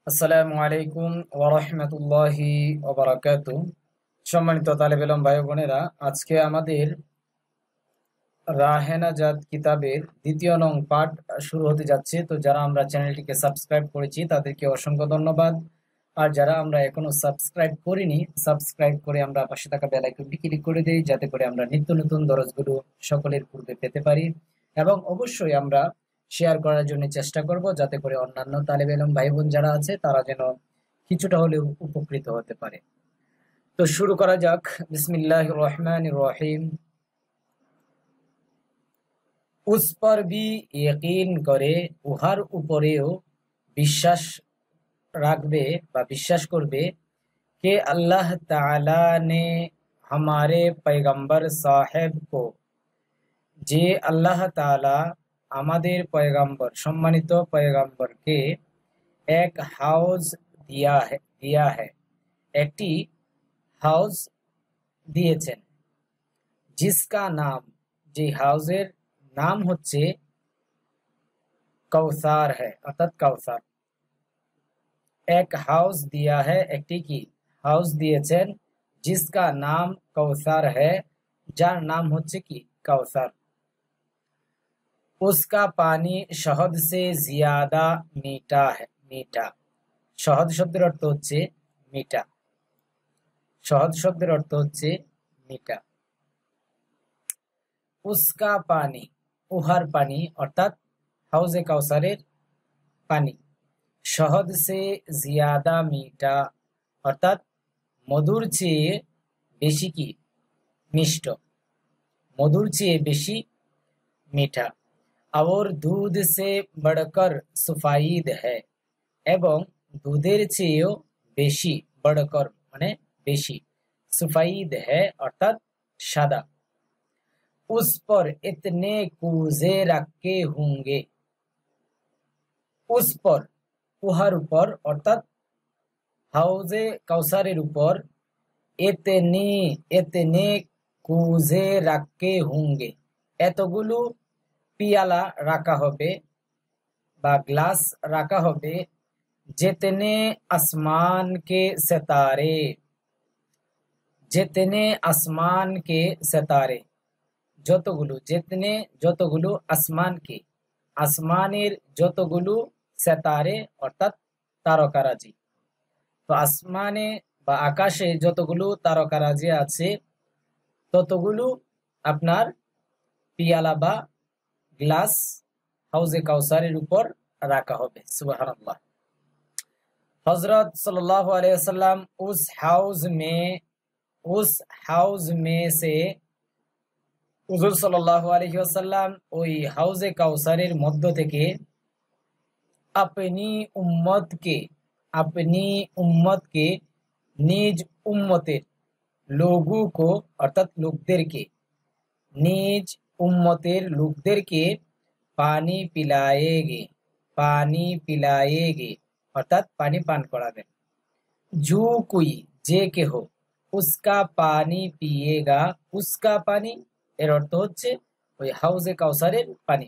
আসসালামু আলাইকুম ওয়া রাহমাতুল্লাহি ওয়া বারাকাতুহু। সম্মানিত তালেব ইলম ভাই বোনেরা, আজকে আমাদের রাহে নাজাত কিতাবের দ্বিতীয় নং পাঠ শুরু হতে যাচ্ছে। তো যারা আমরা চ্যানেলটিকে সাবস্ক্রাইব করেছি তাদেরকে অসংখ্য ধন্যবাদ। আর যারা আমরা এখনো সাবস্ক্রাইব করিনি, সাবস্ক্রাইব করে আমরা পাশে থাকা বেল আইকনটি ক্লিক করে দেই, যাতে করে আমরা নিত্য নতুন দরজগুলো সকলের পূর্বে পেতে পারি। এবং অবশ্যই আমরা শেয়ার করার জন্য চেষ্টা করব, যাতে করে অন্যান্য তালেব ইলম ভাই বোন যারা আছে তারা যেন কিছুটা হলেও উপকৃত হতে পারে। তো শুরু করা যাক। বিসমিল্লাহির রহমানির রহিম। उस पर भी यकीन करे, उहार উপরেও বিশ্বাস রাখবে বা বিশ্বাস করবে कि अल्लाह ताला ने हमारे पैगंबर साहेब को, যে আল্লাহ তাআলা আমাদের পয়গম্বর সম্মানিত পয়গম্বরকে এক হাউজ দিয়া है একটি হাউজ দিয়েছেন, जिसका नाम, যে হাউজের নাম হচ্ছে কাউসার है, অর্থাৎ কাউসার। এক হাউস দিয়া है, একটি কি হাউস দিয়েছেন, जिसका नाम কাউসার है, যার নাম হচ্ছে কি কাউসার। उसका पानी शहद से ज्यादा मीठा है, मीठा। শহদ শব্দের অর্থ হচ্ছে মিঠা, শহদ শব্দের অর্থ হচ্ছে মিঠা। উস্কা পানি, উহার পানি অর্থাৎ হাউজে কাউসারের পানি। শহদ সে জিয়াদা মিঠা অর্থাৎ মধুর চেয়ে বেশি কি মিষ্ট, মধুর চেয়ে বেশি মিঠা। और दूध से बढ़कर सफाईद है, এবং দুধের চেয়েও বেশি, বড়কর মানে বেশি, सफाईद है অর্থাৎ সাদা। उस पर इतने कूजे रखे होंगे, उस पर উহার উপর অর্থাৎ হাউজে কাউসারের উপর এতেনে এতেনে কুজে রাখে হোঙ্গে, এতগুলো পিয়ালা রাখা হবে বা গ্লাস রাখা হবে। যেতেনে আসমান কে সেতারে, যেতেনে আসমান কে সেতারে, যতগুলো, যেতেনে যতগুলো, আসমানকে আসমানের যতগুলো, সেতারে অর্থাৎ তারকারাজি। তো আসমানে বা আকাশে যতগুলো তারকারাজি আছে ততগুলো আপনার পিয়ালা বা গ্লাস হাউজে কাউসারের উপর রাখা হবে। সুবহানাল্লাহ। हजरत सल्लल्लाहु अलैहि वसल्लम उस हाउज में से, হুজুর সাল্লাল্লাহু আলাইহি ওয়াসাল্লাম ওই হাউজে কাউসারের মধ্য থেকে अपनी उम्मत के নিজ উম্মতের लोगों को অর্থাৎ লোকদেরকে, নিজ উম্মতের লোকদেরকে পানি পিলায়েগে, পানি পিলায়েগে অর্থাৎ পানি পান করাবেন। जो कोई, যে কেহ, উসকা পানি পিয়েগা, উসকা পানি এর অর্থ হচ্ছে ওই হাউজে কাউসারের পানি।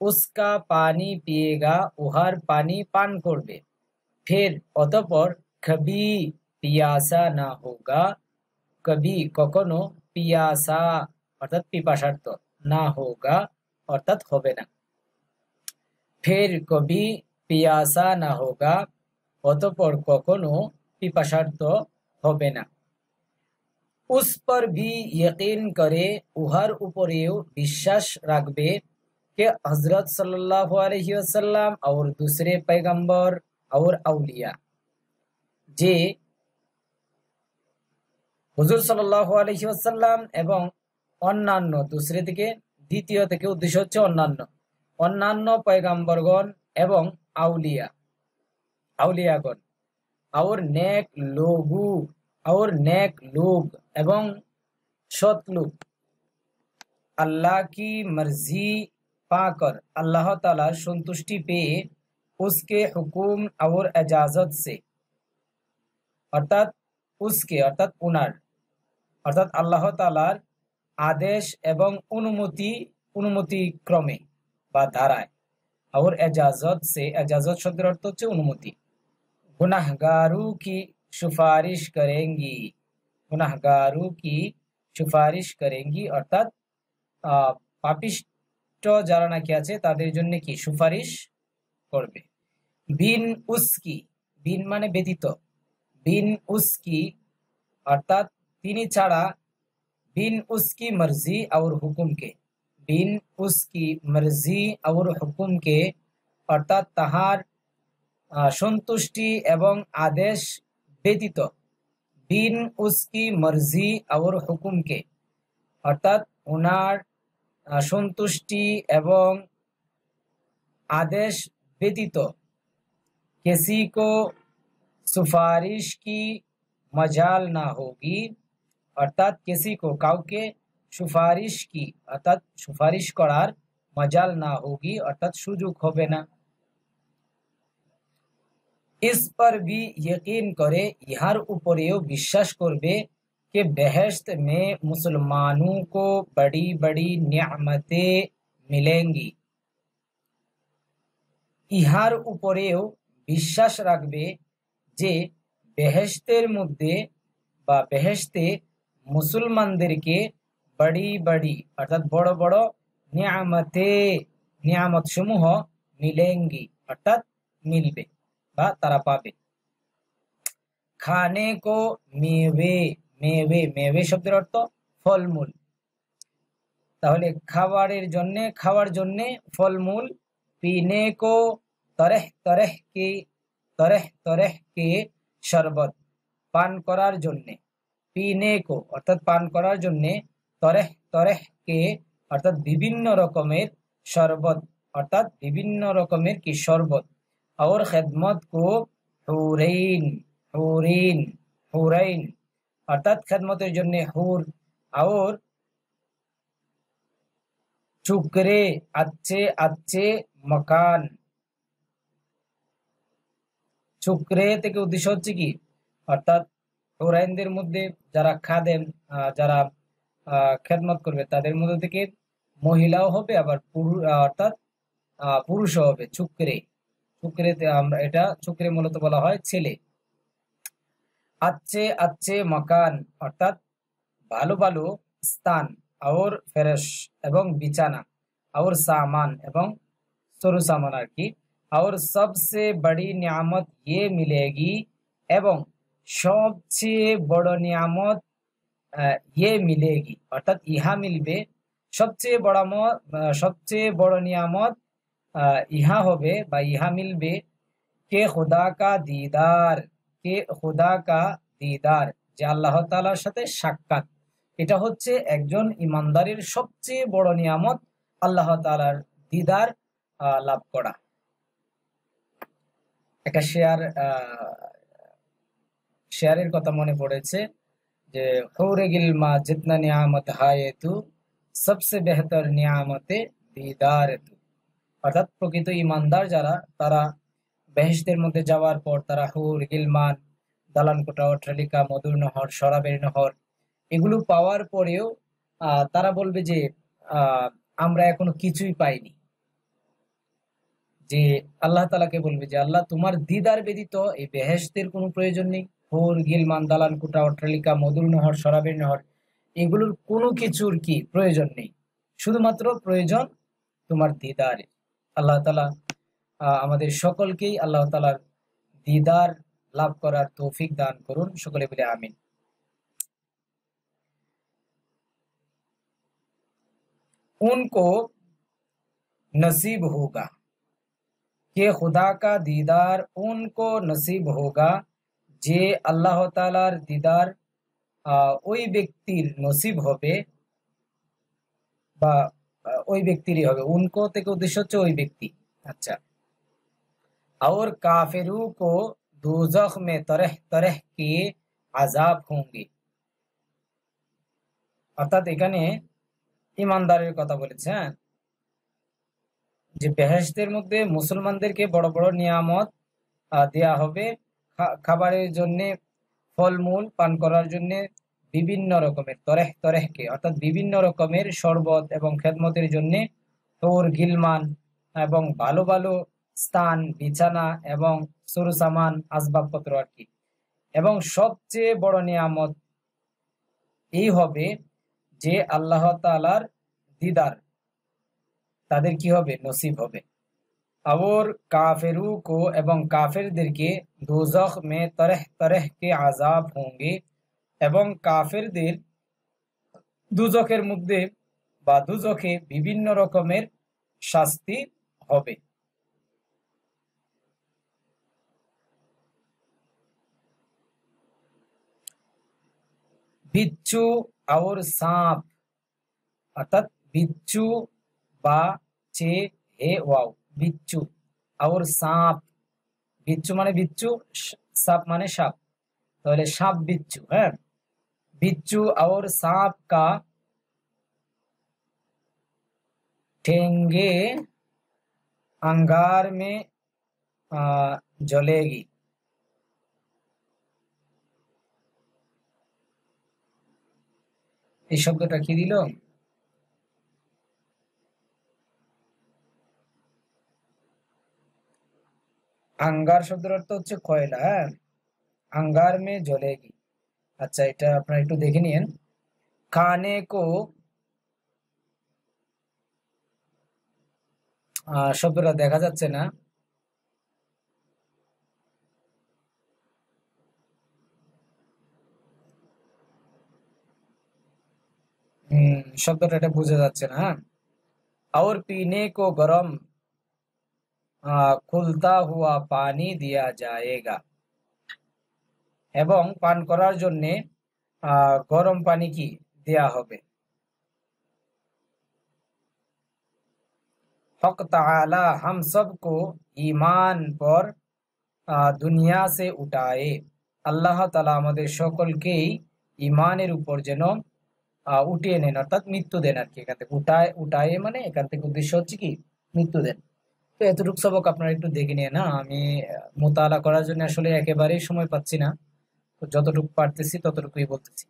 উসকা পানি পিয়েগা, উহার পানি পান করবে। ফের অতঃপর কবি পিয়াসা না হোগা, কবি কখনো, পিয়াসা অর্থাৎ পিপাসার্থ, না হোগা অর্থাৎ হবে না। ফের কবি পিয়াসা না হোগা, অতঃপর কখনো পিপাসার্থ হবে না। उस पर भी यकीन करे, उहर উপরেও বিশ্বাস রাখবে कि हजरत सल्लल्लाहु अलैहि वसल्लम और दूसरे पैगंबर और अउलिया, যে হুজুর সাল্লাল্লাহু আলাইহি ওয়াসাল্লাম এবং অন্যান্য, দুসরে থেকে দ্বিতীয় থেকে উদ্দেশ্য হচ্ছে অন্যান্য, অন্যান্য পয়গম্বরগণ এবং আউলিয়া, আউলিয়াগণ, और नेक लोगू, और नेक लोग এবং সৎ লোক, अल्लाह की मर्जी पाकर, अल्लाह ताला संतुष्टि पेये, उसके हुकुम और इजाजत से অর্থাৎ उसके অর্থাৎ উনার, অর্থাৎ আল্লাহ তাআলার আদেশ এবং অনুমতি ক্রমে বা ধারায়, और इजाजत से, इजाजत শব্দের অর্থ হচ্ছে অনুমতি। गुनहगारों की सुपारिश करेंगी, गुनहगारों की সুপারিশ করেঙ্গি অর্থাৎ পাপিষ্ট যারা নাকি আছে তাদের জন্য কি সুপারিশ করবে। বিন উসকি, বিন মানে ব্যতীত, বিন উসকি অর্থাৎ তিনি ছাড়া, বিন উসকি মর্জি और হুকুম কে, বিন উসকি মর্জি और হুকুম কে অর্থাৎ তাহার সন্তুষ্টি এবং আদেশ ব্যতীত, বিন উসকি মর্জি और হুকুম কে অর্থাৎ ওনার সন্তুষ্টি এবং आदेश व्यतीत किसी को सुपारिश की मजाल ना होगी अर्थात किसी को काउके सुपारिश की अर्थात सुपारिश करार मजाल ना होगी अर्थात सुजुग होबे ना। इस पर भी यकीन करे, इहार उपरेও বিশ্বাস করবে कि बेहश्त में मुसलमानों को बड़ी बड़ी नियामतें मिलेंगी, ইহার উপরেও বিশ্বাস রাখবে যে বেহেশতের মধ্যে বা বেহেশতে মুসলমানদেরকে বড়ি বড়ি অর্থাৎ বড় বড় নিয়ামতে, নিয়ামত সমূহ মিলেঙ্গি অর্থাৎ মিলবে বা তারা পাবে। খানে কো মেওয়ে, মেওয়ে মেওয়ে শব্দের অর্থ ফলমূল, তাহলে খাবারের জন্য, খাওয়ার জন্য ফলমূল। पीने को तरह तरह के शरबत, पान करार जन्ने, पीने को अर्थात पान करार जन्ने, तरह तरह के अर्थात विभिन्न रकमेर शरबत अर्थात विभिन्न रकमेर की शरबत, और खिदमत को हुरैन, हुरैन हुरैन अर्थात खिदमतेर जन्ने हुर और चुकरे अच्छे अच्छे मकान, চুকরে থেকে উদ্দেশ্য হচ্ছে কি অর্থাৎ হুরাইনদের মধ্যে যারা খাদেম, যারা খেদমত করবে তাদের মধ্যে থেকে মহিলাও হবে আবার অর্থাৎ পুরুষও হবে। চুকরে, চুকরেতে আমরা এটা চুকরে মূলত বলা হয় ছেলে। আচ্ছে আচ্ছে মকান অর্থাৎ ভালো ভালো স্থান, और ফেরেশ এবং বিছানা, और সামান এবং সরু সামান আর কি, और सबसे बड़ी नियामत ये मिलेगी এবং সবচেয়ে বড় নিয়ামত ये मिलेगी অর্থাৎ ইহা মিলবে। সবচেয়ে বড় নিয়ামত ইহা হবে বা ইহা মিলবে। কে খুদা কা দিদার, কে খুদা কা দিদার যে আল্লাহ তাআলার সাথে সাক্ষাৎ, এটা হচ্ছে একজন ইমানদারের সবচেয়ে বড় নিয়ামত, আল্লাহ তাআলার দিদার লাভ করা। একটা শেয়ারের কথা মনে পড়েছে যে হৌরে গিলমা জিতনা নিয়ামত হায়ে তু সবসে বেহতর নিয়ামতে দিদার তু, অর্থাৎ প্রকৃত ইমানদার যারা তারা বেহেশতের মধ্যে যাওয়ার পর তারা হুর গিলমান, দালানকোঠা, অট্টালিকা, মধুর নহর, শরাবের নহর এগুলো পাওয়ার পরেও তারা বলবে যে আমরা এখনো কিছুই পাইনি। যে আল্লাহ তাআলাকে বলবে যে আল্লাহ তোমার দিদার ব্যতীত এই বেহেশতের কোনো প্রয়োজন নেই। হুর গিলমান, দালানকোঠা, অট্টালিকা, মধুর নহর, শরাবের নহর এগুলোর কোনো কিছুর কি প্রয়োজন নেই, শুধুমাত্র প্রয়োজন তোমার দিদারে। আল্লাহ তাআলা আমাদের সকলকেই আল্লাহ তাআলার দিদার লাভ করার তৌফিক দান করুন, সকলে বলে আমিন। उनको नसीब होगा, कि खुदा का दीदार उनको नसीब होगा, जे আল্লাহ তাআলার দিদার ওই ব্যক্তির নসিব হবে বা ওই ব্যক্তিরই হবে। উনকো থেকে উদ্দেশ্য হচ্ছে ওই ব্যক্তি। আচ্ছা, और काफिरों को दोजख में तरह तरह के আযাব होंगे, অর্থাৎ এখানে ইমানদারের কথা বলেছে। হ্যাঁ, যে বেহেশতের মধ্যে মুসলমানদেরকে বড় বড় নিয়ামত দেয়া হবে, খাবারের জন্য ফলমূল, পান করার জন্য বিভিন্ন রকমের তরেহ তরেহকে অর্থাৎ বিভিন্ন রকমের শরবত এবং খেদমতের জন্য হুর গিলমান এবং ভালো ভালো স্থান, বিছানা এবং সরু সামান, আসবাবপত্র আর কি। এবং সবচেয়ে বড় নিয়ামত এই হবে যে আল্লাহ তাআলার दीदार তাদের কি হবে, নসিব হবে। और काफिरों को এবং কাফেরদেরকে दोजख में तरह तरह के আযাব होंगे এবং কাফেরদের দুজখের মধ্যে বা দুজখে বিভিন্ন রকমের শাস্তি হবে। बिच्छू और सांप, অর্থাৎ বিচ্ছু বা চে হে ওয়াও, বিচ্ছু और सांप, বিচ্ছু মানে বিচ্ছু, সাপ মানে সাপ, তাহলে সাপ বিচ্ছু। হ্যাঁ, बिच्छू और सांप का ठेंगे अंगार में जलेगी। এই শব্দটা কি দিল? আঙ্গার শব্দের অর্থ হচ্ছে কয়লা। হ্যাঁ, আঙ্গার মে জ্বলেগি। আচ্ছা, এটা আপনারা একটু দেখে নিন। খানে কো শব্দটা দেখা যাচ্ছে না। শব্দটা এটা বোঝা যাচ্ছে না। হ্যাঁ, और पीने को गरम खुलता हुआ पानी दिया जाएगा, এবং পান করার জন্য গরম পানি কি দেয়া হবে। हक ताला हम सबको ईमान पर দুনিয়া সে উঠায়ে, আল্লাহ তাআলা আমাদের সকলকেই ইমানের উপর যেন উঠিয়ে নেন, অর্থাৎ মৃত্যু দেন আর কি। এখান থেকে উঠায়ে মানে এখান থেকে উদ্দেশ্য হচ্ছে কি মৃত্যু দেন। তো এতটুকু সবক আপনারা একটু দেখে নিয়ে না, আমি মোতালা করার জন্য আসলে একেবারেই সময় পাচ্ছি না, তো যতটুকু পারতেছি ততটুকুই বলতেছি।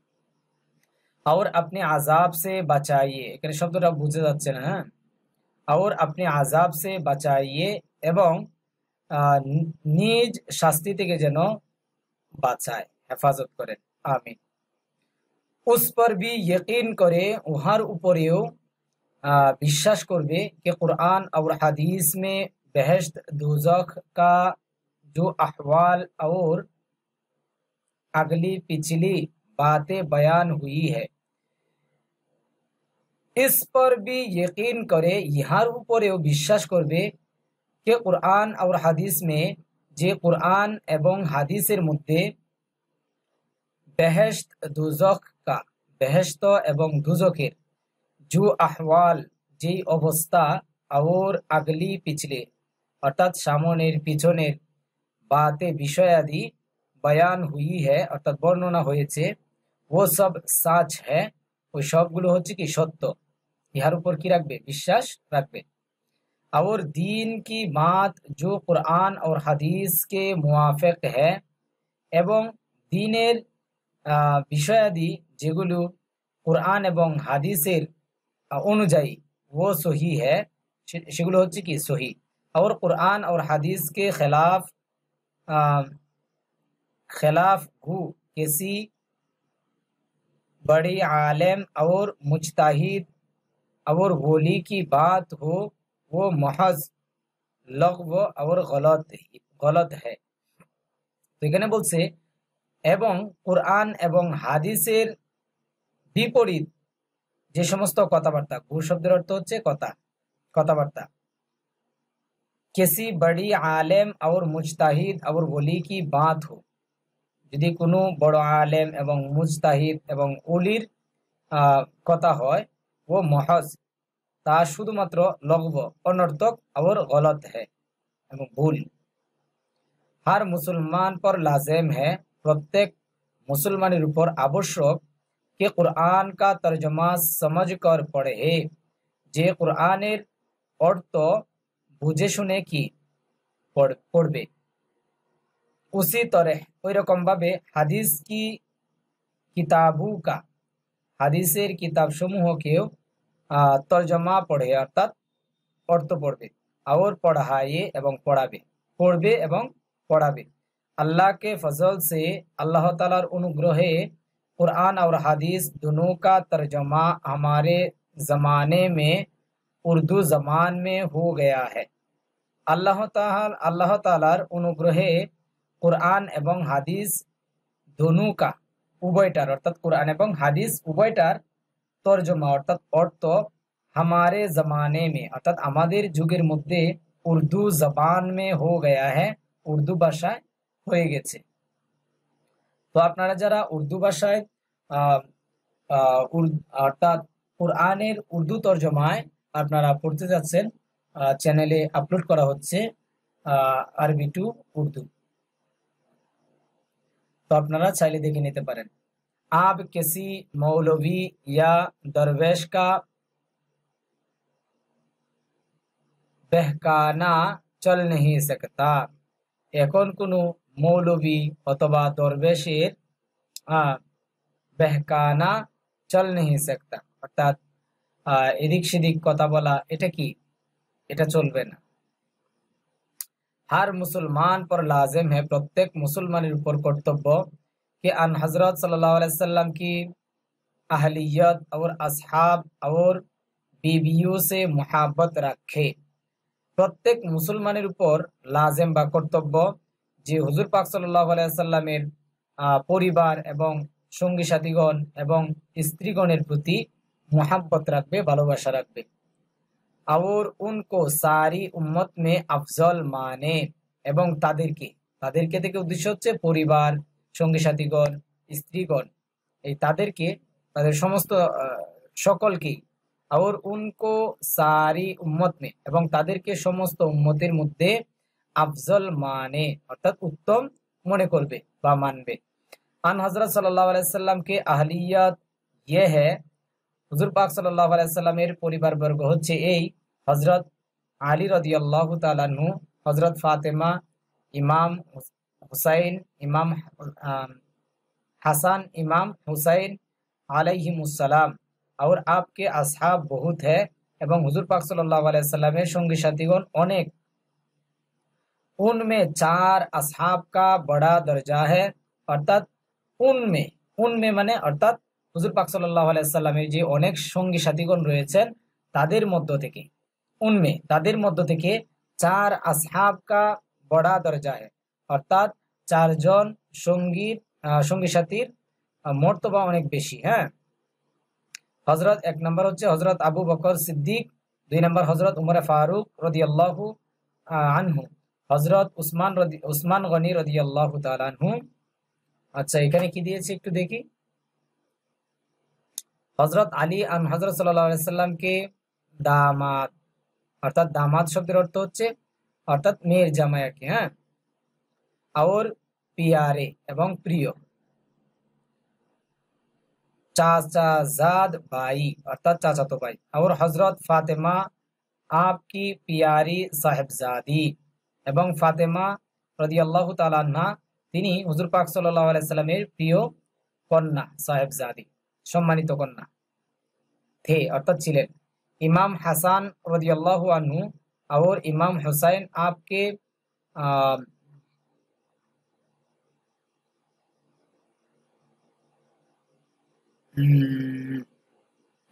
আর আপনি আযাব সে বাঁচাইয়ে, এখানে শব্দটা বুঝে যাচ্ছে না। হ্যাঁ, আর আপনি আযাব সে বাঁচাইয়ে, এবং নিজ শাস্তি থেকে যেন বাঁচায়, হেফাজত করেন। আমিন। उस पर भी यकीन करे, उहार উপরেও বিশ্বাস করবে कि कुरान और हदीस में बहश्त दोजख का जो अहवाल और अगली पिछली बातें बयान हुई है, इस पर भी यकीन करे, ইহার উপরেও বিশ্বাস করবে कि कुरान और हदीस में, যে কুরআন এবং হাদিসের মধ্যে বেহেশত দুজখ কা, বেহেশত এবং দুজখের, জু আহওয়াল যেই অবস্থা, और আগলি পিছলে অর্থাৎ সামনের পিছনের, বাতে বিষয়াদি, বয়ান হুই হ্যায় অর্থাৎ বর্ণনা হয়েছে, ও সব সাচ হ্যায় ওই সবগুলো হচ্ছে কি সত্য। ইহার উপর কি রাখবে, বিশ্বাস রাখবে। और दीन की बात जो कुरान और हदीस के मुआफिक है, এবং দ্বীনের বিষয়াদি যেগুলো কুরআন এবং হাদিসের অনুযায়ী, वो सही है সেগুলো হচ্ছে কি সহি। और कुरान और हदीस के खिलाफ खिलाफ गु किसी बड़ी आलिम और मुजतहिद और वली की बात हो, वो महज लगव और गलत है। তো এখানে বলছে এবং কুরআন এবং হাদিসের বিপরীত যে সমস্ত কথাবার্তা, গু শব্দের অর্থ হচ্ছে কথা, কথাবার্তা। किसी बड़ी आलिम और मुजताहिद और वली की बात हो, যদি কোনো বড় আলেম এবং মুজতাহিদ এবং ওলির কথা হয়, ও মহজ তা শুধুমাত্র লগব অনর্থক, और गलत है এবং ভুল। हर मुसलमान पर लाजिम है, प्रत्येक मुसलमाনের উপর আবশ্যক, कि कुरान का तर्जमा समझ कर पढ़े, যে কুরআনের অর্থ বুঝে শুনে কি পড়বে। उसी तरह ওই রকম ভাবে হাদিস কি কিতাবু কা, হাদিসের কিতাব সমূহকেও তর্জমা পড়ে অর্থাৎ অর্থ পড়বে। और पढ़ाए एवं पढ़ाबे, पढ़बे एवं पढ़ाबे। अल्लाह के फजल से, अल्लाह तालार अनुग्रहे कुरान और हदीस दोनों का तर्जमा हमारे ज़माने में उर्दू ज़बान में हो गया है। আল্লাহ তাআলার অনুগ্রহে কোরআন এবং হাদিস दोनों का উভয়টার অর্থাৎ কোরআন এবং হাদিস উভয়টার তরজমা অর্থাৎ অর্থ हमारे ज़माने में অর্থাৎ আমাদের যুগের মধ্যে উর্দু জবান में हो गया है, উর্দু ভাষায় হয়ে গেছে। তো আপনারা যারা উর্দু ভাষায় অর্থাৎ কোরআনের উর্দু তরজমায় আপনারা পড়তে যাচ্ছেন, চ্যানেলে আপলোড করা হচ্ছে আরবি টু উর্দু, তো আপনারা চাইলে দেখে নিতে পারেন। आप किसी मौलवी या दरवेश का बहकाना चल नहीं सकता। এখন কোনো মৌলবী অথবা দরবেশের বেহকানা চল नहीं सकता অর্থাৎ এদিক সেদিক কথা বলা, এটা কি, এটা চলবে না। हर मुसलमान पर लाजिम है, प्रत्येक मुसलमाনের উপর কর্তব্য कि अन हजरत सल्लल्लाहु अलैहि वसल्लम की अहलियत और असहाब और बीवियों से मुहब्बत रखे। প্রত্যেক মুসলমানের উপর লাজেম বা কর্তব্য যে হুজুর পাক সাল্লাল্লাহু আলাইহি ওয়াসাল্লামের পরিবার এবং সঙ্গী সাথীগণ এবং স্ত্রীগণের প্রতি মুহাব্বত রাখবে, ভালোবাসা রাখবে। और उनको सारी उम्मत में अफजल माने, এবং তাদেরকে থেকে উদ্দেশ্য হচ্ছে পরিবার, সঙ্গী সাথীগণ, স্ত্রীগণ, এই তাদেরকে, তাদের সমস্ত সকলকেই। और उनको सारी उम्मत में, এবং তাদেরকে সমস্ত উম্মতের মধ্যে अफजल माने অর্থাৎ উত্তম মনে করবে বা মানবে। আন হযরত সাল্লাল্লাহু আলাইহি ওয়াসাল্লাম के अहलियत ये है, হুজুর পাক সাল্লাল্লাহু আলাইহি ওয়াসাল্লামের পরিবারবর্গ হচ্ছে এই: হযরত আলী রাদিয়াল্লাহু তাআলা আনহু, হযরত ফাতেমা, इमाम हुसैन, इमाम हसन, इमाम हुसैन अलैहिमुस्सलाम। और आपके असहाब बहुत है, এবং হুজুর পাক সাল্লাল্লাহু আলাইহি ওয়াসাল্লামের সঙ্গী সাথীগণ অনেক। उनमें 4 असहाब का बड़ा दर्जा है, অর্থাৎ উনমে মানে অর্থাৎ হুজুর পাক সাল্লাল্লাহু আলাইহি ওয়াসাল্লামের যে অনেক সঙ্গী সাথীগণ রয়েছেন তাদের মধ্য থেকে, তাদের মধ্য থেকে 4 আসহাব কা বড়া দরজা है, অর্থাৎ 4 জন সঙ্গী সাথীর মর্তবা অনেক বেশি। হ্যাঁ, হযরত 1 নম্বর হচ্ছে হযরত আবু বকর সিদ্দিক, 2 নম্বর হযরত উমর ফারুক রাদিয়াল্লাহু আনহু, হযরত উসমান গনি রাদিয়াল্লাহু তাআলা আনহু। আচ্ছা, এখানে কি দিয়েছে একটু দেখি। হযরত আলী আন হযরত সাল্লাল্লাহু আলাইহি ওয়াসাল্লাম কে দামাত, অর্থাৎ দামাত শব্দের অর্থ হচ্ছে অর্থাৎ মেয়ের জামাই আর কি। হ্যাঁ, और प्यारे এবং প্রিয়। चाचाजाद भाई অর্থাৎ চাচাতো ভাই। और হযরত ফাতেমা आपकी प्यारी साहिबजादी, এবং ফাতেমা রাদিয়াল্লাহু তাআলা আনহা তিনি হুজুর পাক সাল্লাল্লাহু আলাইহি সাল্লামের প্রিয় কন্যা, সাহেবজাদি, সম্মানিত কন্যা थे অর্থাৎ ছিলেন। इमाम हसन रदियल्लाहु अन्हु और इमाम हुसैन आपके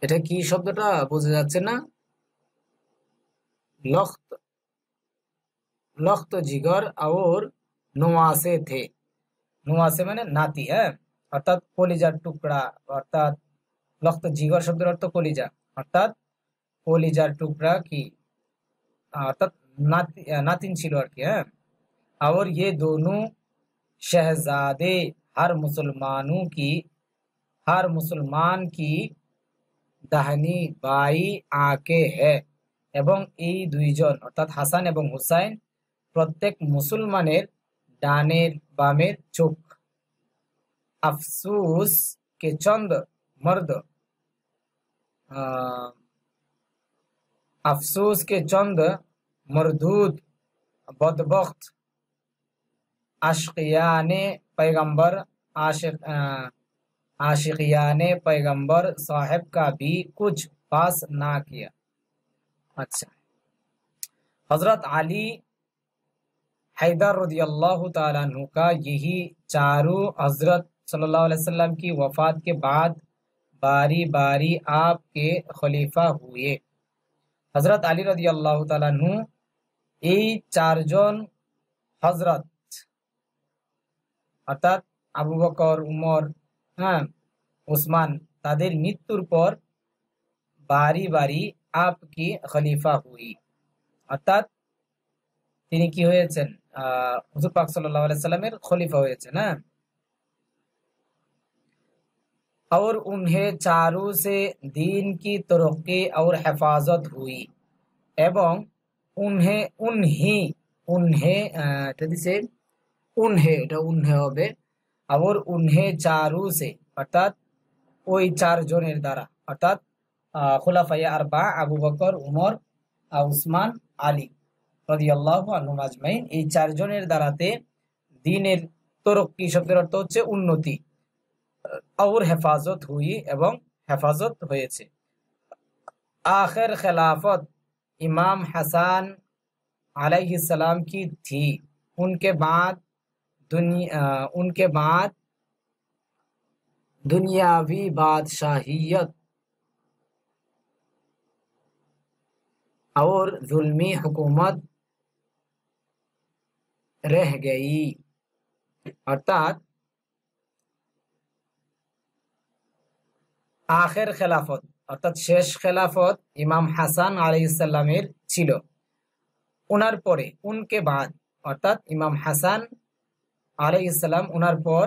এটা কি শব্দটা বোঝা যাচ্ছে না। লখত লখত জিগর और नुआसे थे। नुआसे মানে নাতি। হ্যাঁ, অর্থাৎ কলিজার টুকরা, অর্থাৎ লখত জিগর শব্দের অর্থ কলিজা, অর্থাৎ কলিজার টুকরা কি, অর্থাৎ নাতিন ছিল আর কি। হ্যাঁ, और ये दोनों शहजादे हर मुसलमान की दाहिनी बाई आंखें है, এবং এই দুইজন অর্থাৎ হাসান এবং হুসাইন প্রত্যেক মুসলমানের ডানের বামের চোখ। अफसोस के चंद मर्द अफसोस के चंद मरदूद बदबख्त आशिकियाने पैगंबर आशिकियाने पैगंबर साहब का भी कुछ पास ना किया। अच्छा, हजरत अली हैदर रदियल्लाहु ताला अन्हु का यही चारों हजरत सल्लल्लाहु अलैहि वसल्लम की वफात के बाद बारी बारी आपके खलीफा हुए। हजरत আলী রাদিয়াল্লাহু তাআলা আনহু এই চারজন হযরত অর্থাৎ আবু বকর, উমর, হ্যাঁ, উসমান, তাদের মৃত্যুর পর বারি বারি আপকি খলিফা হুই, অর্থাৎ তিনি কি হয়েছেন, হুজুর পাক সাল্লাল্লাহু আলাইহি সাল্লামের খলিফা হয়েছেন। হ্যাঁ, और उन्हें चारों से दीन की तरक्की और हेफाजत हुई এবং उन्हें उन्हीं उन्हें এটা দিছে उन्हें, এটা उन्हें হবে, और उन्हें चारों से অর্থাৎ ওই চারজনের দ্বারা, অর্থাৎ খুলাফায়ে আরবা আবু বকর, উমর, উসমান, আলী রাদিয়াল্লাহু আনহুম আজমাইন, এই চারজনের দ্বারাতে দ্বীনের তরক্কি শব্দের অর্থ হচ্ছে উন্নতি, और হেফাজত হুই এবং হেফাজত হয়েছে। आखिर खिलाफत इमाम हसन अलैहिस्सलाम की थी। उनके बाद दुनियावी बादशाहियत और जुल्मी हुकूमत रह गई। अर्थात आखिर খেলাফত অর্থাৎ শেষ খেলাফত ইমাম হাসান আলাইহিস সালামের ছিল। ওনার পরে উনকে বাদ অর্থাৎ ইমাম হাসান আলাইহিস সালাম ওনার পর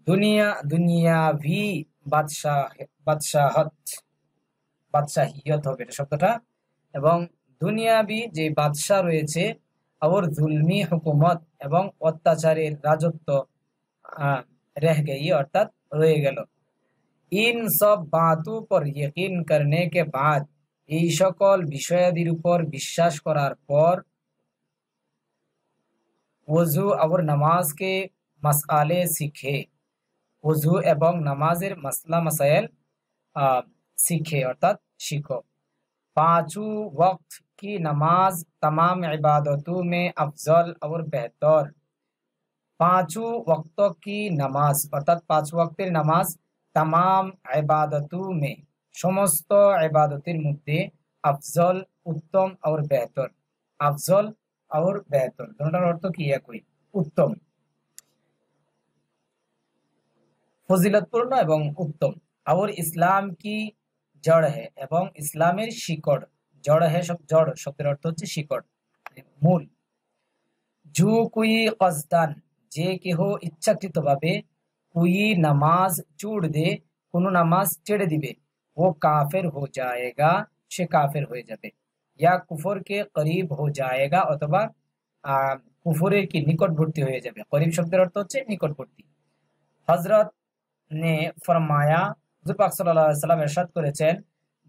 দুনিয়াভি বাদশাহিয়ত হবে এটা শব্দটা, এবং দুনিয়াবি যে বাদশাহ রয়েছে, और जुल्मी हुकूमत এবং অত্যাচারের রাজত্ব रह गई অর্থাৎ রয়ে গেল। इन सब बातों पर यकीन करने के बाद, এই সকল বিষয়াদির উপর বিশ্বাস করার পর, ওযু और নামাজ के मसआले सीखे, ওযু এবং নামাজের মাসলা মাসাইল सीखे অর্থাৎ শিখো। पांचों वक्त की नमाज तमाम इबादतों में अफजल और बेहतर, पांचों वक्तों की नमाज অর্থাৎ পাঁচ ওয়াক্তের নামাজ तमाम इबादतों में সমস্ত ইবাদতের মধ্যে अफजल उत्तम और बेहतर, अफजल और बेहतर दोनों अर्थ কি একই, উত্তম, ফজিলতপূর্ণ এবং উত্তম। और इस्लाम की जड़ है এবং ইসলামের শিকড়, জড় है জড় শব্দের অর্থ হচ্ছে শিকড়, মূল। जो कोई कस्दान, যে কেহ ইচ্ছাকৃতভাবে, कोई নামাজ छोड़ दे, কোনো নামাজ ছেড়ে দিবে, वो काफिर हो जाएगा, সে কাফের হয়ে যাবে, या কুফর के करीब हो जाएगा, অথবা কুফরের কি নিকটবর্তী হয়ে যাবে। करीब শব্দের অর্থ হচ্ছে নিকটবর্তী। হযরত ने फरमाया, हुजूर पाक सल्लल्लाहु अलैहि वसल्लम इरशाद করেছেন,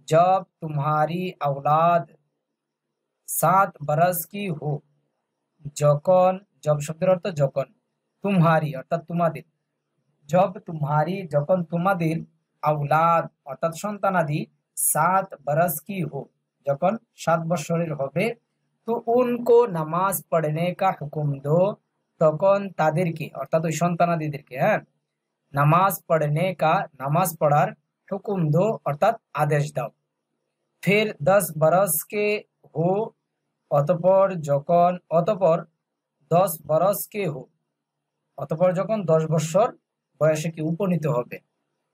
जब तुम्हारी औलाद 7 बरस की हो, যখন, জব শব্দের অর্থ যখন, तुम्हारी অর্থাৎ তোমাদের, जब तुम्हारी যখন তোমাদের, औलाद অর্থাৎ সন্তানাদি, 7 बरस की हो যখন 7 বছরের হবে, तो उनको নামাজ পড়নে का हुक्म दो, তখন তাদেরকে অর্থাৎ ওই সন্তানাদিদেরকে, হ্যাঁ, নামাজ পড়নে का নামাজ পড়ার হুকুম দো অর্থাৎ আদেশ দাও। फिर 10 बरस के हो, অতঃপর 10 বরস কে হো, অতঃপর যখন 10 বছর বয়সে কি উপনীত হবে।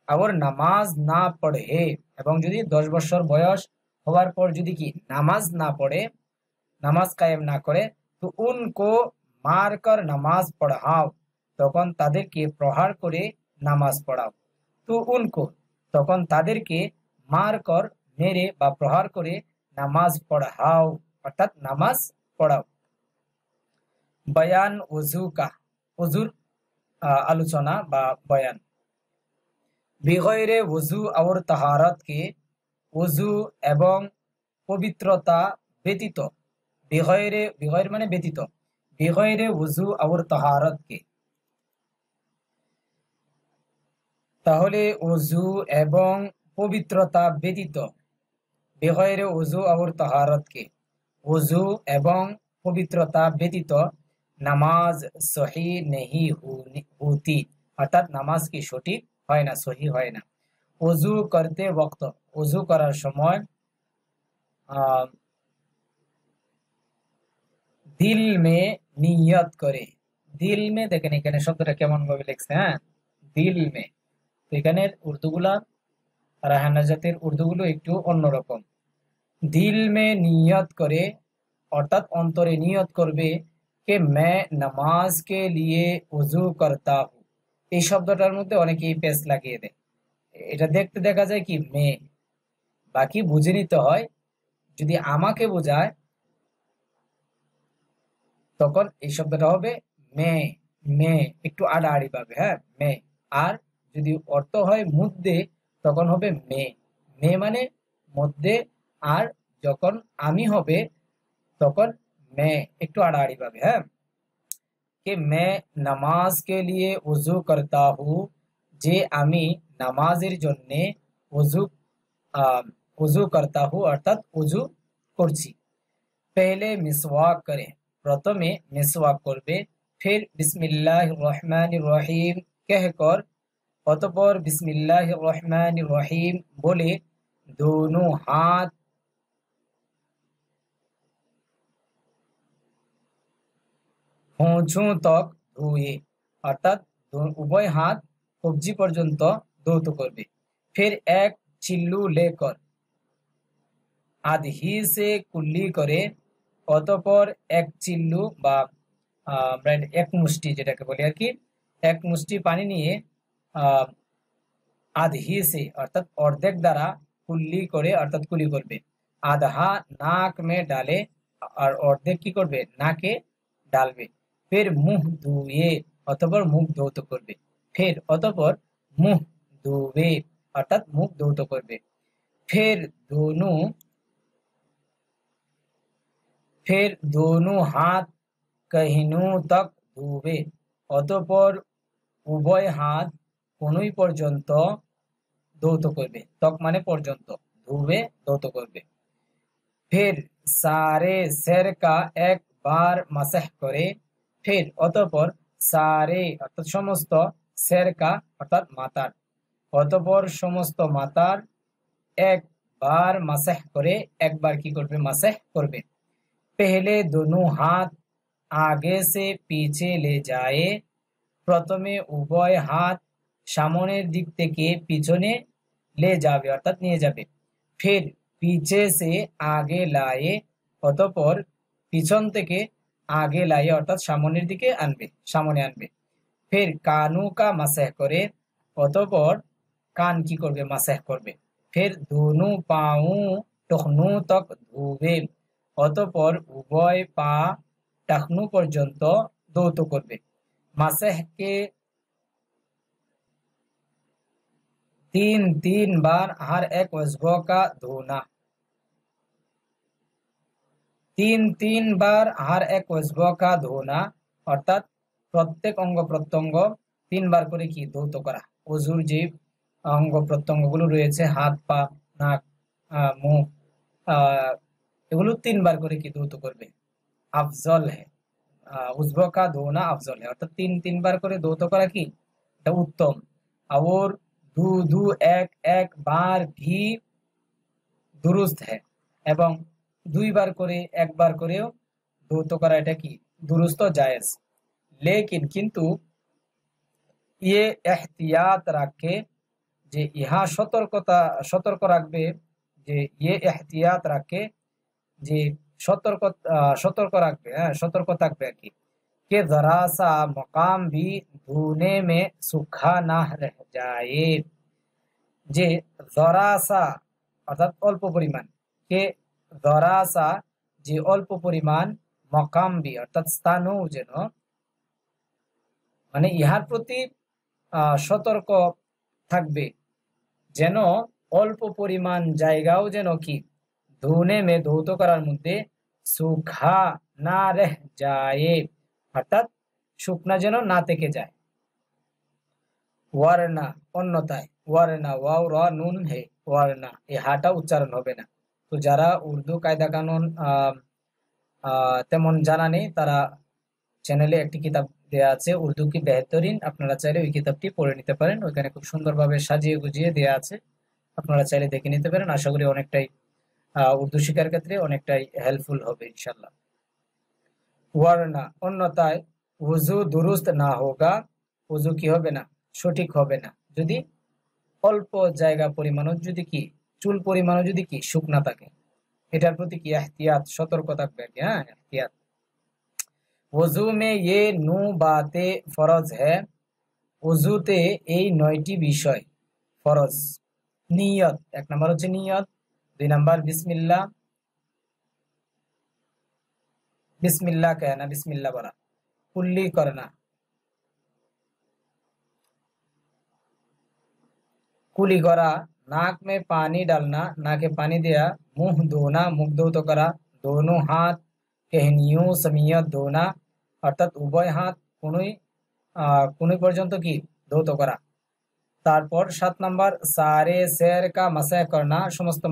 আবার নামাজ না পড়ে, এবং যদি 10 বছর বয়স হওয়ার পর যদি কি নামাজ না পড়ে, নামাজ কায়েম না করে, তো উনকো মার কর নামাজ পড়াও, তখন তাদেরকে প্রহার করে নামাজ পড়াও। তো উনকো তখন তাদেরকে মার কর, মেরে বা প্রহার করে নামাজ পড়াও অর্থাৎ নামাজ পড়াও। বয়ান ওযু কা, ওযুর আলোচনা বা বয়ান। বিগয়রে ওযু और তাহারাত কে, ওযু এবং পবিত্রতা ব্যতীত, বিগয়র মানে ব্যতীত, বিগয়রে ওযু और তাহারাত কে, তাহলে ওযু এবং পবিত্রতা ব্যতীত, बेगैर वजू और तहारत के वजू एवं पवित्रता व्यतीत নামাজ সহি নেহি होती অর্থাৎ নামাজ কি সঠিক হয় না, সহি হয় না। ওযু করতে ওয়াক্ত ওযু করার সময় দিল মে নিয়ত করে, দিল মে দেখেন এখানে শব্দটা কেমন ভাবে লিখছে, হ্যাঁ দিল মে। তো এখানের উর্দুগুলা রায়হানা জাতের উর্দুগুলো একটু অন্যরকম। দিল মে নিয়ত করে অর্থাৎ অন্তরে নিয়ত করবে কে মে নামাজ কে লিয়ে ওযু করতা হু। এই শব্দটার মধ্যে অনেকেই পেস লাগিয়ে দেয়, এটা দেখতে দেখা যায় কি মে, বাকি বুঝে নিতে হয়। যদি আমাকে বোঝায় তখন এই শব্দটা হবে মে, মে একটু আড়াআড়ি পাবে, হ্যাঁ মে। আর যদি অর্থ হয় মধ্যে তখন হবে মে, মে মানে মধ্যে। আর যখন আমি হবে তখন মে একটু আড়াআড়ি পাবে, হ্যাঁ। कि मैं নামাজ के लिए वजू करता हूँ, যে আমি নামাজের জন্য ওযু ওযু করতা হু অর্থাৎ ওযু করছি। पहले मिसवाक करे, প্রথমে মিসওয়াক করবে। फिर बिस्मिल्लाहिर रहमानिर रहीम कहकर, অতঃপর बिस्मिल्लाहिर रहमानिर रहीम বলে दोनों हाथ होंठों तक धोए অর্থাৎ উভয় হাত কবজি পর্যন্ত ধৌত করবে। फिर एक चिल्लू लेकर, আধহি সে কুল্লি করে, অতঃপর এক চিল্লু বা এক মুষ্টি যেটাকে বলি আর কি, এক মুষ্টি পানি নিয়ে আধহি সে অর্থাৎ অর্ধেক দ্বারা কুল্লি করে অর্থাৎ কুলি করবে। আধা নাক মে ডালে, আর অর্ধেক কি করবে নাকে ডালবে। ফের মুখ ধুয়ে, অতঃপর মুখ ধৌত করবে। ফের অতঃপর মুখ ধুবে অর্থাৎ মুখ ধৌত করবে। ফের दोनों हाथ कहिनों तक धोবে, অতঃপর উভয় হাত কনুই পর্যন্ত ধৌত করবে। তক মানে পর্যন্ত, ধুবে ধৌত করবে। ফের সারে সের কা এক বার মাসাহ করে, ফের অতঃপর সারে অর্থাৎ সমস্ত, সের কা অর্থাৎ মাথার, অতঃপর সমস্ত মাথার একবার মাসাহ করে, একবার কি করবে মাসাহ করবে। पहले दोनों हाथ आगे से पीछे ले जाए, প্রথমে উভয় হাত সামনের দিক থেকে পিছনে ले যাবে অর্থাৎ নিয়ে যাবে। फिर पीछे से आगे लाए, অতঃপর পিছন থেকে আগে লায়ে অর্থাৎ সামনের দিকে আনবে, সামনে আনবে। फिर कानों का मसह করে, অতঃপর কান কি করবে মাসাহ করবে। फिर दोनों पाँव टखनों तक धोবে, অতঃপর উভয় পা টাকনু পর্যন্ত ধৌত করবে। মাসাহকে 3 बार हर एक वज्बो का धोना, 3 बार हर एक वज्बो का धोना অর্থাৎ প্রত্যেক অঙ্গ প্রত্যঙ্গ 3 বার করে কি ধৌত করা। ওযুর যে অঙ্গ প্রত্যঙ্গগুলো রয়েছে হাত পা নাক মুখ এগুলো 3 বার করে কি ধৌত করবে। আফজল হ্যাঁ, উজবো কা ধোনা আফজল হ্যাঁ, অর্থাৎ 3 বার করে ধৌত করা কি এটা উত্তম। और দু এক বার ভি দুরুস্ত হ্যাঁ, এবং 2 বার করে একবার করেও ধৌত করা এটা কি দুরুস্ত জায়েজ। লেকিন কিন্তু ইয়ে এহতিয়াত রাখে, যে ইহা সতর্ক রাখবে, যে ইয়ে এহতিয়াত রাখে যে সতর্ক রাখবে, হ্যাঁ সতর্ক থাকবে আর কি। কে জরা সা মকাম ভি ধুনে মে সুখা না রহ যায়, যে জরা সা অর্থাৎ অল্প পরিমাণ, কে জরা সা যে অল্প পরিমাণ, মকাম ভি অর্থাৎ স্থানও যেন, মানে ইহার প্রতি সতর্ক থাকবে, যেন অল্প পরিমাণ জায়গাও যেন কি ধুনে মে ধৌত করার মধ্যে সুখা না রহ যায় অর্থাৎ শুকনা যেন না থেকে যায়। ওয়ারনা অন্যথায়, ওয়ারনা ওয়াও র নুন হে, ওয়ারনা এই হাটা উচ্চারণ হবে না। তো যারা উর্দু কায়দা কানুন তেমন জানা নেই, তারা চ্যানেলে একটি কিতাব দেয়া আছে, উর্দু কি বেহতরিন, আপনারা চাইলে ওই কিতাবটি পড়ে নিতে পারেন। ওইখানে খুব সুন্দরভাবে সাজিয়ে গুজিয়ে দেয়া আছে, আপনারা চাইলে দেখে নিতে পারেন। আশা করি অনেকটাই উর্দু শেখার ক্ষেত্রে অনেকটাই হেল্পফুল হবে ইনশাল্লাহ। ওয়ারনা, অন্যথায় ওযু দুরুস্ত না হোগা, ওযু কি হবে না, সঠিক হবে না, যদি অল্প জায়গা পরিমাণও যদি কি, চুল পরিমাণও যদি কি শুকনা থাকে। এটার প্রতি কি এহতিয়াত, সতর্ক থাকবে আর কি, হ্যাঁ এহতিয়াত। ওযু মে ইয়ে নু বাতে ফরজ হ্যায়, ওযুতে এই 9টি বিষয় ফরজ। নিয়ত, এক নাম্বার হচ্ছে নিয়ত, 2 নাম্বার বিসমিল্লাহ, বিসমিল্লাহ कहना, বিসমিল্লাহ বলা, কুল্লি करना, কুলি করা, নাক में पानी डालना, नाके पानी दिया, मुंह धोना, मुख धौत करा, दोनों हाथ কেহনিও সমিয়ত ধোনা, অর্থাৎ উভয় হাত কোনোই কোনোই পর্যন্ত কি ধৌত করা। তারপর 7 নাম্বার সারে সের কা মাসাহ করনা, সমস্ত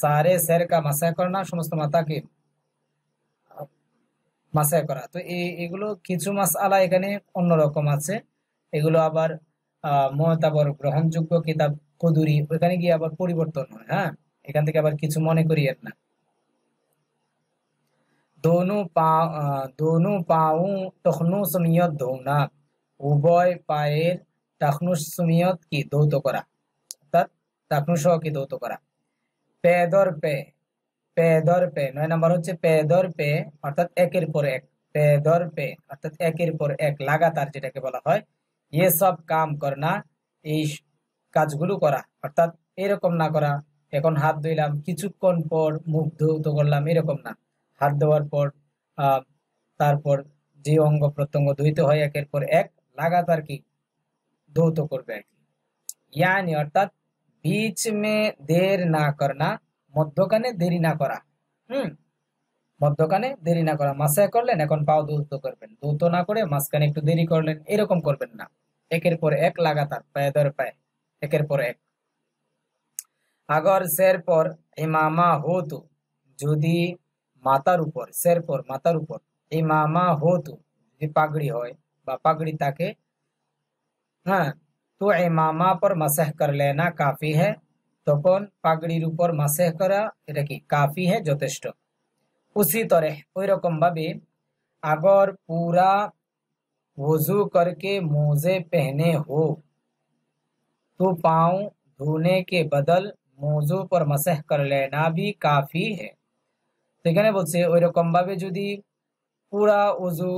সারে সের কা মাসাহ করনা, সমস্ত মাথাকে মাসাহ করা। তো এগুলো কিছু মাসআলা এখানে অন্যরকম আছে, এগুলো আবার মুতাবার গ্রহণযোগ্য কিতাব কুদুরি, ওখানে গিয়ে আবার পরিবর্তন হয়। হ্যাঁ, এখান থেকে আবার কিছু মনে করিয়েন না। দোনো পাও টখনু সমিয়ত ধোনা, উভয় পায়ের টাকনু সমিয়ত কি ধৌত করা, অর্থাৎ টাকনু সহ কি ধৌত করা। পেদর পে, পেদর পে 9 নাম্বার হচ্ছে পেদর পে, অর্থাৎ একের পর এক, পেদর পে অর্থাৎ একের পর এক লাগাতার যেটাকে বলা হয়। ইয়ে সব কাম করনা, এই কাজগুলো করা, অর্থাৎ এরকম না করা, এখন হাত ধুইলাম কিছুক্ষণ পর মুখ ধৌত করলাম, এরকম না। হাত ধোয়ার পর আহ তারপর যে অঙ্গ প্রত্যঙ্গ ধুইতে হয় একের পর এক লাগাতার কি ধৌত করবে আর কি। ইয়ানি অর্থাৎ बीच में देर না করনা, মধ্যখানে দেরি না করা। হুম, মধ্যখানে দেরি না করা, মাসায় করলেন এখন পাও ধৌত করবেন, ধৌত না করে মাঝখানে একটু দেরি করলেন, এরকম করবেন না। একের পর এক লাগাতার পায়ে ধরে পায়ে একের পর এক। আগর সের পর ইমামা হতো, যদি মাথার উপর, সের পর মাথার উপর, ইমামা হতো যদি পাগড়ি হয় বা পাগড়ি থাকে, হ্যাঁ, তো ইমামা পর মাসাহ কর লেনা কাফি है, তখন পাগড়ির উপর মাসাহ করা এটা কি কাফি है, যথেষ্ট। उसी तरह ওই রকম ভাবে अगर पूरा वजू करके मोजे पहने हो तो पाँव धोने के बदल मोजों पर मसह कर लेना भी काफी है। তো এখানে বলছে ওই রকম ভাবে যদি পুরা ওযু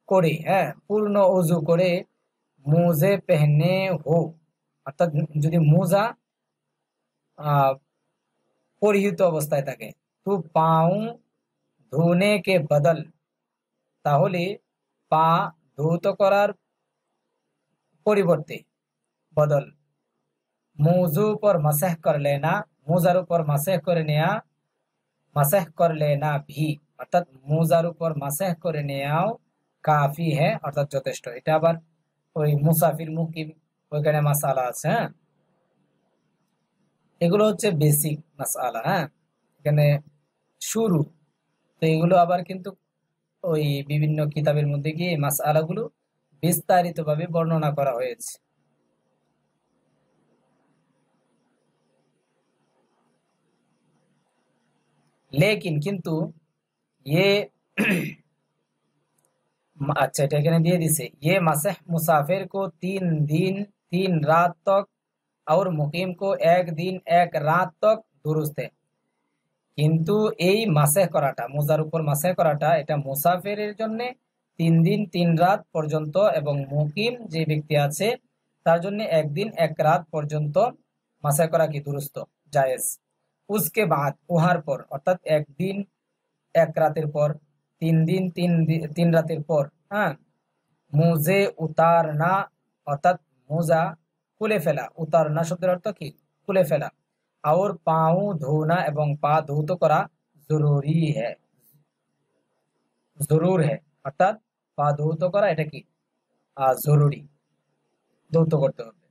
করে, হ্যাঁ পূর্ণ ওযু করে, মোজে পেহনে হো অর্থাৎ যদি মোজা পরিহিত অবস্থায় থাকে, তো পাও ধোনে কে বদল, তাহলে পা ধৌত করার পরিবর্তে, বদল, মৌজু পর মাসাহ কর লেনা, মোজার উপর মাসাহ করে নেয়া, মাসাহ কর লেনা ভি অর্থাৎ মোজার উপর মাসাহ করে নেয়াও কাফি হ্যাঁ, অর্থাৎ যথেষ্ট। এটা আবার ওই মুসাফির মুকিম ওইখানে মাসালা আছে। হ্যাঁ, এগুলো হচ্ছে বেসিক মাসালা। হ্যাঁ, এখানে শুরু, তো এগুলো আবার কিন্তু ওই বিভিন্ন কিতাবের মধ্যে গিয়ে এই মাসআলাগুলো বিস্তারিত ভাবে বর্ণনা করা হয়েছে। লেকিন কিন্তু ये अच्छा এটা এখানে দিয়ে দিছে, ये मसह मुसाफिर को 3 दिन 3 रात तक और मुकीम को 1 दिन 1 रात तक दुरुस्त है। কিন্তু এই মাসেহ করাটা, মোজার উপর মাসেহ করাটা, এটা মুসাফিরের জন্য 3 দিন 3 রাত পর্যন্ত, এবং মুকিম যে ব্যক্তি আছে তার জন্য 1 দিন 1 রাত পর্যন্ত মাসেহ করা কি দুরুস্ত, জায়েজ। উসকে বাদ, উহার পর অর্থাৎ 1 দিন 1 রাতের পর, 3 দিন 3 রাতের পর, হ্যাঁ, মুজে উতারনা অর্থাৎ মোজা খুলে ফেলা, উতারনা শব্দের অর্থ কি খুলে ফেলা, और पाँव धोना एवं पा धौत करा जरूरी है, जरूर है অর্থাৎ পা ধৌত করা এটা কি জরুরি, ধৌত করতে হবে।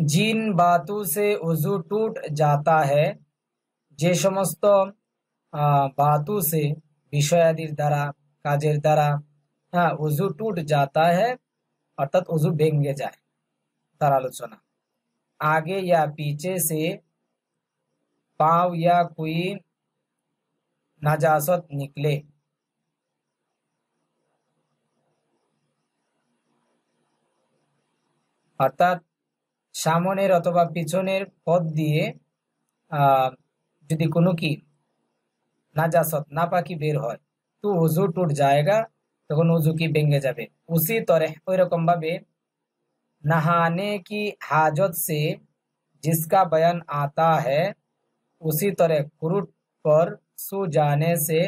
जिन बातों से वजू टूट जाता है, যে সমস্ত বাতু সে বিষয়াদির দ্বারা, কাজের দ্বারা ওযু টুট जाता है অর্থাৎ ওযু ভেঙে যায়। তার আলোচনা आगे या पीछे से पाँव या कोई नाजासत निकले, অর্থাৎ সামনের অথবা পিছনের পথ দিয়ে যদি কোনো কি নাজাসত নাপাকি বের হয় তো ওযু টুট जाएगा, তখন ওযু কি ভেঙে যাবে। উসি তরহ ওই রকম ভাবে नहाने की हाजत से जिसका बयान आता है, उसी तरह कुरुट पर सो जाने से,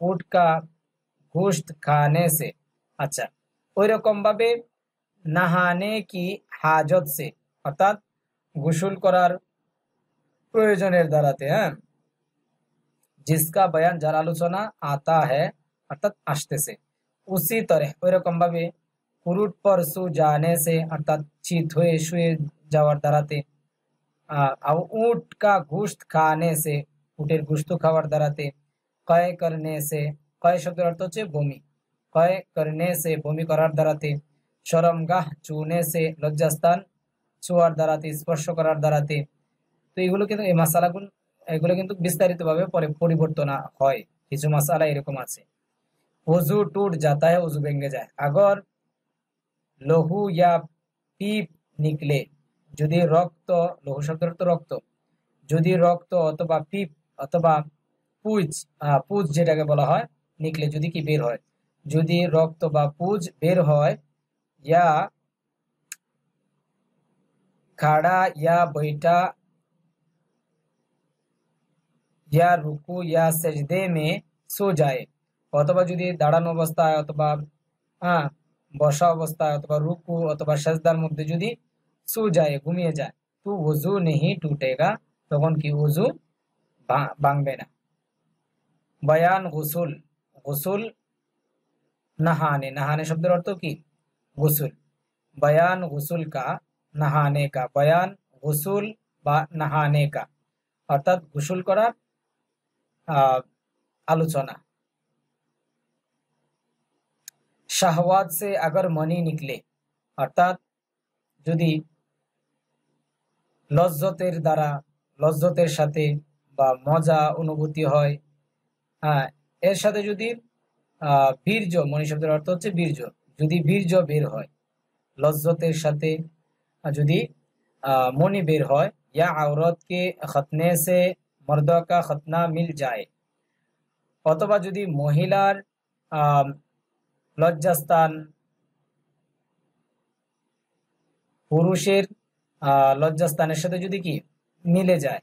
ऊँट का गोश्त खाने से। अच्छा, ওই রকম ভাবে নাহানে কি হাজত সে অর্থাৎ গোসল করার প্রয়োজনের দ্বারাতে, जिसका बयान যার আলোচনা आता है অর্থাৎ আসতেছে, उसी तरह ওই রকম ভাবে কুরুট পর সু জানে সে অর্থাৎ চিত হয়ে শুয়ে যাওয়ার দ্বারাতে, ऊँट का गोश्त खाने से উটের গোশত খাওয়ার দ্বারাতে, কয় করনে সে কয় শব্দের অর্থ হচ্ছে বমি, কয় করনে সে বমি করার দ্বারাতে, শরমগাহ চুনে সে লজ্জাস্থান ছোঁয়ার দ্বারাতে, স্পর্শ করার দ্বারাতে। তো এগুলো কিন্তু এই মাসালাগুলো এগুলো কিন্তু বিস্তারিত ভাবে পরে পরিবর্তন হয়। কিছু মাসালা এরকম আছে। ওযু টুট जाता है ওযু ভেঙে যায়। আগর লহু ইয়া পিপ নিকলে, যদি রক্ত, লহু শব্দের অর্থ রক্ত, যদি রক্ত অথবা পিপ অথবা পুজ, পুজ যেটাকে বলা হয়, নিকলে যদি কি বের হয়, যদি রক্ত বা পুজ বের হয়, ইয়া খাড়া ইয়া বৈঠা ইয়া রুকু ইয়া সেজদে মে সো যায়, অথবা যদি দাঁড়ানো অবস্থায় অথবা বসা অবস্থায় অথবা রুকু অথবা সেজদার মধ্যে যদি সো যায় ঘুমিয়ে যায়, তো ওযু নেহি টুটেগা, তখন কি ওযু ভাঙবে না। बयान गुसुल, गुसुल नहाने, नहाने शब्द अर्थ की गुसुल, बयान गुसुल का नहाने का, बयान गुसुल বা नहाने का অর্থাৎ গোসল করার आलोचना। শাহওয়াত সে अगर मनी निकले অর্থাৎ যদি লজ্জতের দ্বারা, লজ্জতের সাথে বা মজা অনুভূতি হয়, এর সাথে যদি বীর্য, মনি শব্দের অর্থ হচ্ছে বীর্য, যদি বীর্য বের হয়, লজ্জতের সাথে যদি মনি বের হয়, या औरत के खतने से मर्द का खतना मिल जाए, অথবা যদি মহিলার লজ্জাস্থান পুরুষের লজ্জাস্থানের সাথে যদি কি মিলে যায়,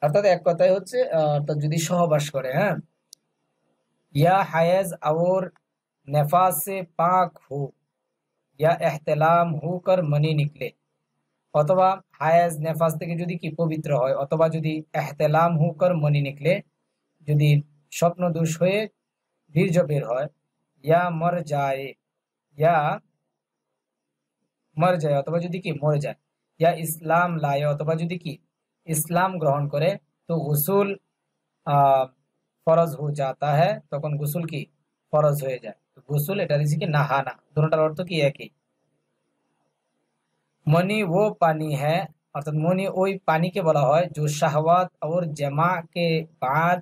অর্থাৎ এক কথায় হচ্ছে অর্থাৎ যদি সহবাস করে, या हैज और नफास से पाक हो या एहतलाम होकर मनी निकले, অথবা হায়াজ নেফাস থেকে যদি কি পবিত্র হয়, অথবা যদি এহতেলাম হুকর মনি নিকলে, যদি স্বপ্ন দোষ হয়ে বীর্য বের হয়, ইয়া মর যায়, ইয়া মর যায় অথবা যদি কি মরে যায়, ইয়া ইসলাম লায় অথবা যদি কি ইসলাম গ্রহণ করে, তো গুসুল ফরজ হয়ে जाता है, তখন গুসুল কি ফরজ হয়ে যায়। তো গুসুল এটা দিচ্ছে কি নাহানা, দুটোটার অর্থ কি একই। मनी वो पानी है, অর্থাৎ মনি ওই পানিকে বলা হয় जो শাহওয়াত और जमा के बाद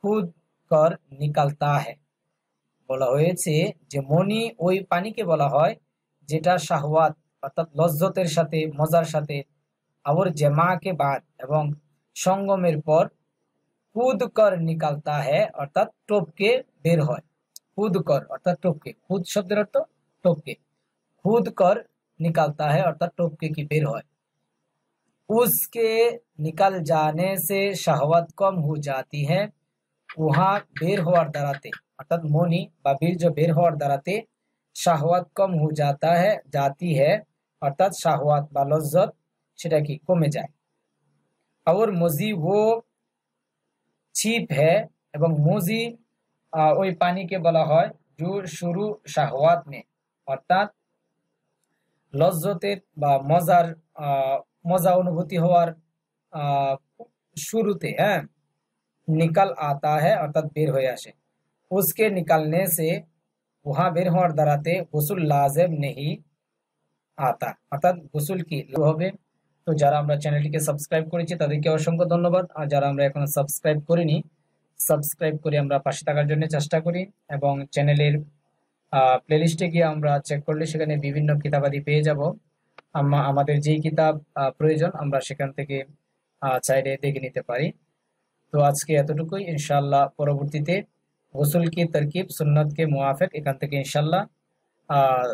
खुद कर निकलता है। বলা হয়েছে যে মনি ওই পানিকে বলা হয় যেটা শাহওয়াত অর্থাৎ লজ্জতের সাথে, মজার সাথে, और जमा के बाद এবং সঙ্গমের পর, खुद कर निकलता है অর্থাৎ টপকে বের হয়, खुद कर অর্থাৎ টপকে, खुद শব্দের অর্থ টপকে, खुद कर निकलता है अर्थात टोपके की बेर হয়। उसके निकल जाने से शहवत कम हो जाती है, वहां बेर হওয়ার দ্বারাতে অর্থাৎ মনি বা বীর্য বের হওয়ার দ্বারাতে শাহওয়াত কম हो जाता है, जाती है অর্থাৎ শাহওয়াত বা লজ্জত সেটা কি কমে যায়। और मजी वो ছিপ है, এবং মজি ওই পানিকে বলা হয় जो शुरू শাহওয়াত में অর্থাৎ লজ্জতের বা মজা অনুভূতি হওয়ার আহ, শুরুতে, হ্যাঁ, নিকাল আতা হ্যাঁ অর্থাৎ বের হয়ে আসে। উসকে নিকালনে সে, वहां বের হওয়ার দ্বারাতে গোসল লাজেম নেহি আতা, অর্থাৎ গোসল কি হবে। তো যারা আমরা চ্যানেলটিকে সাবস্ক্রাইব করেছি তাদেরকে অসংখ্য ধন্যবাদ, আর যারা আমরা এখনো সাবস্ক্রাইব করিনি, সাবস্ক্রাইব করে আমরা পাশে থাকার জন্য চেষ্টা করি। এবং চ্যানেলের প্লেলিস্টে গিয়ে আমরা চেক করলে সেখানে বিভিন্ন কিতাবাদি পেয়ে যাব। আমাদের যেই কিতাব প্রয়োজন আমরা সেখান থেকে চাইলে দেখে নিতে পারি। তো আজকে এতটুকুই, ইনশাআল্লাহ পরবর্তীতে গোসল কি তরকিব সুন্নত के मुआफिक এখান থেকে ইনশাআল্লাহ আহ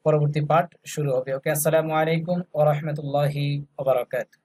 পরবর্তী পার্ট শুরু হবে। ওকে, আসসালামু আলাইকুম ওয়া রাহমাতুল্লাহি ওয়া বারাকাতুহু।